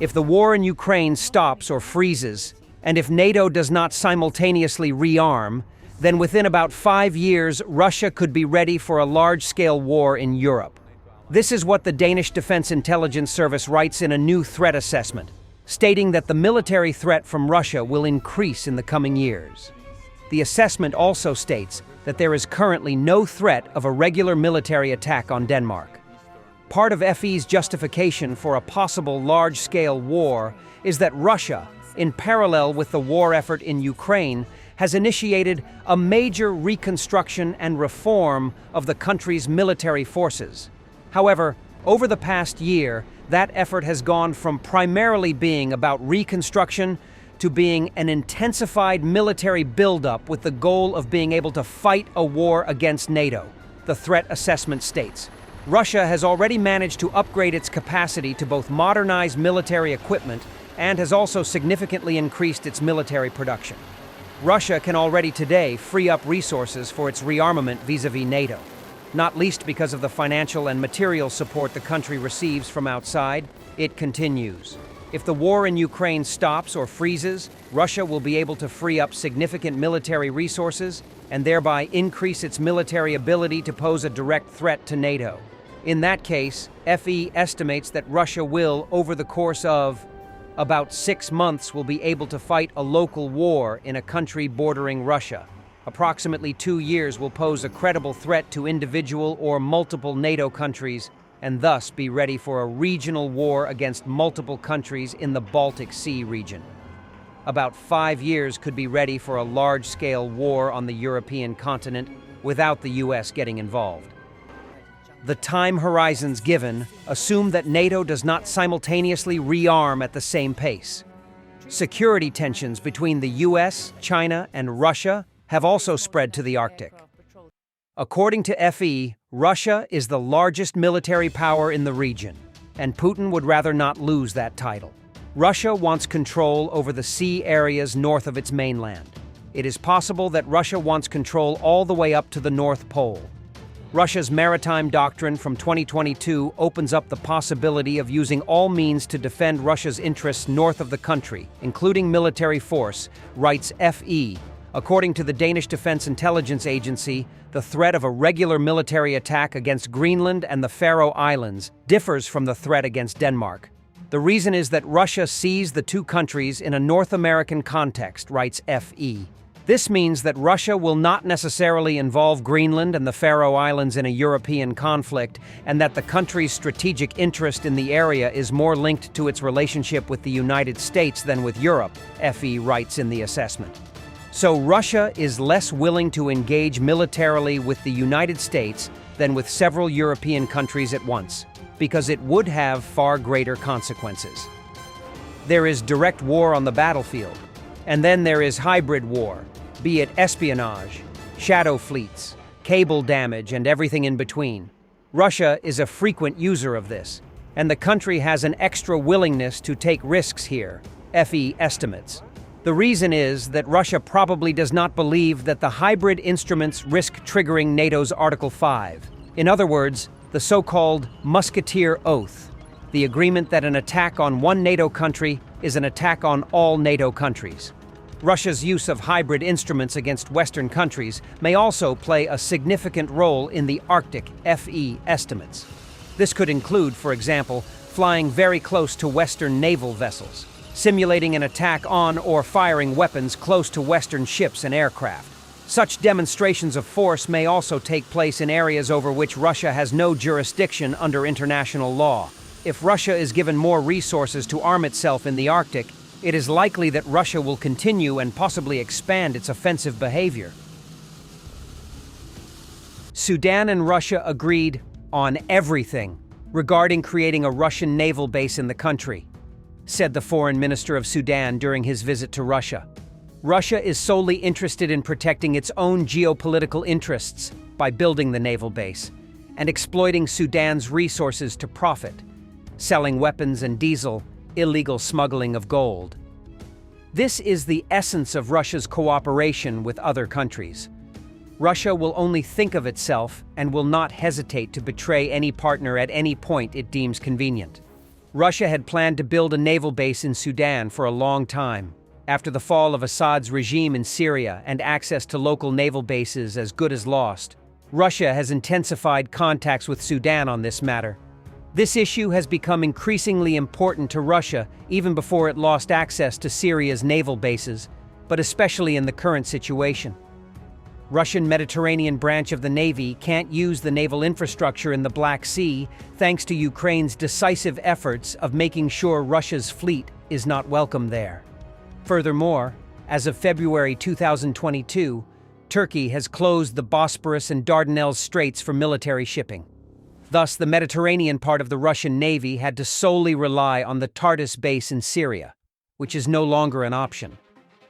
If the war in Ukraine stops or freezes, and if NATO does not simultaneously rearm, then within about 5 years, Russia could be ready for a large-scale war in Europe. This is what the Danish Defense Intelligence Service writes in a new threat assessment, stating that the military threat from Russia will increase in the coming years. The assessment also states that there is currently no threat of a regular military attack on Denmark. Part of FE's justification for a possible large-scale war is that Russia, in parallel with the war effort in Ukraine, has initiated a major reconstruction and reform of the country's military forces. However, over the past year, that effort has gone from primarily being about reconstruction to being an intensified military buildup with the goal of being able to fight a war against NATO, the threat assessment states. Russia has already managed to upgrade its capacity to both modernize military equipment and has also significantly increased its military production. Russia can already today free up resources for its rearmament vis-à-vis NATO, not least because of the financial and material support the country receives from outside. It continues. If the war in Ukraine stops or freezes, Russia will be able to free up significant military resources and thereby increase its military ability to pose a direct threat to NATO. In that case, FE estimates that Russia will, over the course of about 6 months, will be able to fight a local war in a country bordering Russia. Approximately 2 years will pose a credible threat to individual or multiple NATO countries and thus be ready for a regional war against multiple countries in the Baltic Sea region. About 5 years could be ready for a large-scale war on the European continent without the US getting involved. The time horizons given assume that NATO does not simultaneously rearm at the same pace. Security tensions between the US, China, and Russia have also spread to the Arctic. According to FE, Russia is the largest military power in the region, and Putin would rather not lose that title. Russia wants control over the sea areas north of its mainland. It is possible that Russia wants control all the way up to the North Pole. Russia's maritime doctrine from 2022 opens up the possibility of using all means to defend Russia's interests north of the country, including military force, writes FE. According to the Danish Defense Intelligence Agency, the threat of a regular military attack against Greenland and the Faroe Islands differs from the threat against Denmark. The reason is that Russia sees the two countries in a North American context, writes FE. This means that Russia will not necessarily involve Greenland and the Faroe Islands in a European conflict, and that the country's strategic interest in the area is more linked to its relationship with the United States than with Europe, FE writes in the assessment. So Russia is less willing to engage militarily with the United States than with several European countries at once, because it would have far greater consequences. There is direct war on the battlefield, and then there is hybrid war, be it espionage, shadow fleets, cable damage, and everything in between. Russia is a frequent user of this, and the country has an extra willingness to take risks here, FE estimates. The reason is that Russia probably does not believe that the hybrid instruments risk triggering NATO's Article 5. In other words, the so-called Musketeer Oath, the agreement that an attack on one NATO country is an attack on all NATO countries. Russia's use of hybrid instruments against Western countries may also play a significant role in the Arctic, FE estimates. This could include, for example, flying very close to Western naval vessels, simulating an attack on or firing weapons close to Western ships and aircraft. Such demonstrations of force may also take place in areas over which Russia has no jurisdiction under international law. If Russia is given more resources to arm itself in the Arctic, it is likely that Russia will continue and possibly expand its offensive behavior. Sudan and Russia agreed on everything regarding creating a Russian naval base in the country, said the foreign minister of Sudan during his visit to Russia. Russia is solely interested in protecting its own geopolitical interests by building the naval base and exploiting Sudan's resources to profit, selling weapons and diesel, illegal smuggling of gold. This is the essence of Russia's cooperation with other countries. Russia will only think of itself and will not hesitate to betray any partner at any point it deems convenient. Russia had planned to build a naval base in Sudan for a long time. After the fall of Assad's regime in Syria and access to local naval bases as good as lost, Russia has intensified contacts with Sudan on this matter. This issue has become increasingly important to Russia even before it lost access to Syria's naval bases, but especially in the current situation. Russian Mediterranean branch of the Navy can't use the naval infrastructure in the Black Sea thanks to Ukraine's decisive efforts of making sure Russia's fleet is not welcome there. Furthermore, as of February 2022, Turkey has closed the Bosporus and Dardanelles Straits for military shipping. Thus, the Mediterranean part of the Russian Navy had to solely rely on the Tartus base in Syria, which is no longer an option.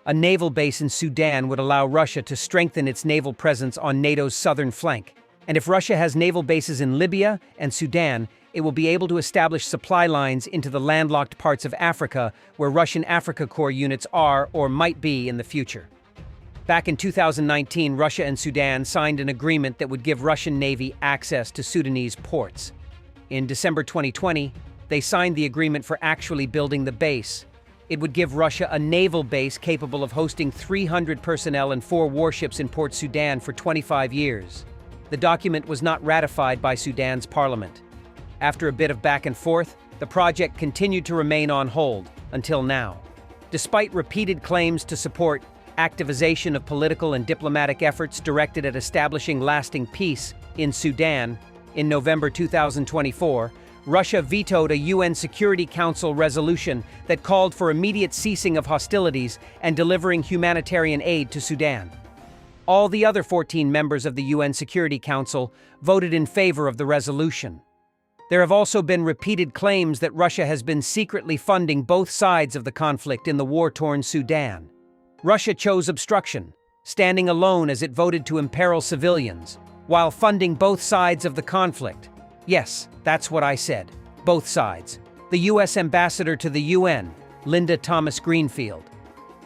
A naval base in Sudan would allow Russia to strengthen its naval presence on NATO's southern flank. And if Russia has naval bases in Libya and Sudan, it will be able to establish supply lines into the landlocked parts of Africa where Russian Africa Corps units are or might be in the future. Back in 2019, Russia and Sudan signed an agreement that would give Russian Navy access to Sudanese ports. In December 2020, they signed the agreement for actually building the base. It would give Russia a naval base capable of hosting 300 personnel and 4 warships in Port Sudan for 25 years. The document was not ratified by Sudan's parliament. After a bit of back and forth, the project continued to remain on hold until now. Despite repeated claims to support activization of political and diplomatic efforts directed at establishing lasting peace in Sudan, in November 2024, Russia vetoed a UN Security Council resolution that called for immediate ceasing of hostilities and delivering humanitarian aid to Sudan. All the other 14 members of the UN Security Council voted in favor of the resolution. There have also been repeated claims that Russia has been secretly funding both sides of the conflict in the war-torn Sudan. Russia chose obstruction, standing alone as it voted to imperil civilians, while funding both sides of the conflict. Yes, that's what I said. Both sides. The U.S. ambassador to the UN, Linda Thomas-Greenfield.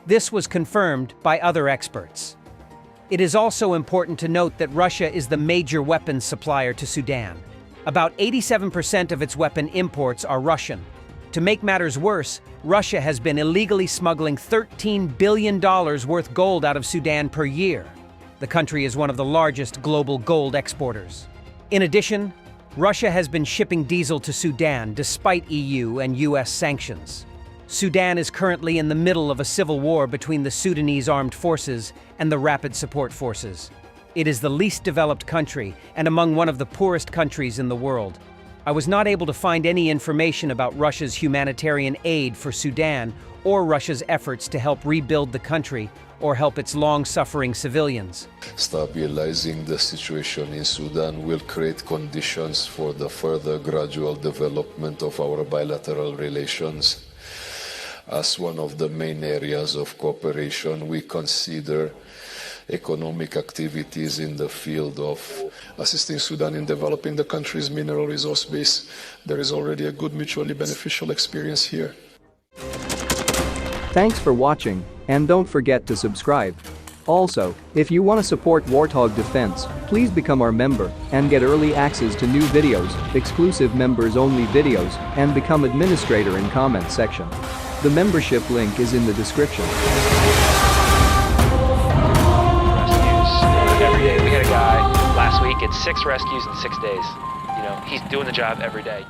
This was confirmed by other experts. It is also important to note that Russia is the major weapons supplier to Sudan. About 87% of its weapon imports are Russian. To make matters worse, Russia has been illegally smuggling $13 billion worth gold out of Sudan per year. The country is one of the largest global gold exporters. In addition, Russia has been shipping diesel to Sudan despite EU and US sanctions. Sudan is currently in the middle of a civil war between the Sudanese armed forces and the Rapid Support Forces. It is the least developed country and among one of the poorest countries in the world. I was not able to find any information about Russia's humanitarian aid for Sudan or Russia's efforts to help rebuild the country or help its long-suffering civilians. Stabilizing the situation in Sudan will create conditions for the further gradual development of our bilateral relations. As one of the main areas of cooperation, we consider economic activities in the field of assisting Sudan in developing the country's mineral resource base. There is already a good mutually beneficial experience here. Thanks for watching, and don't forget to subscribe. Also, if you want to support Warthog Defense, please become our member and get early access to new videos, exclusive members-only videos, and become administrator in comment section. The membership link is in the description. Every day. We had a guy last week, it's 6 rescues in 6 days. You know, he's doing the job every day.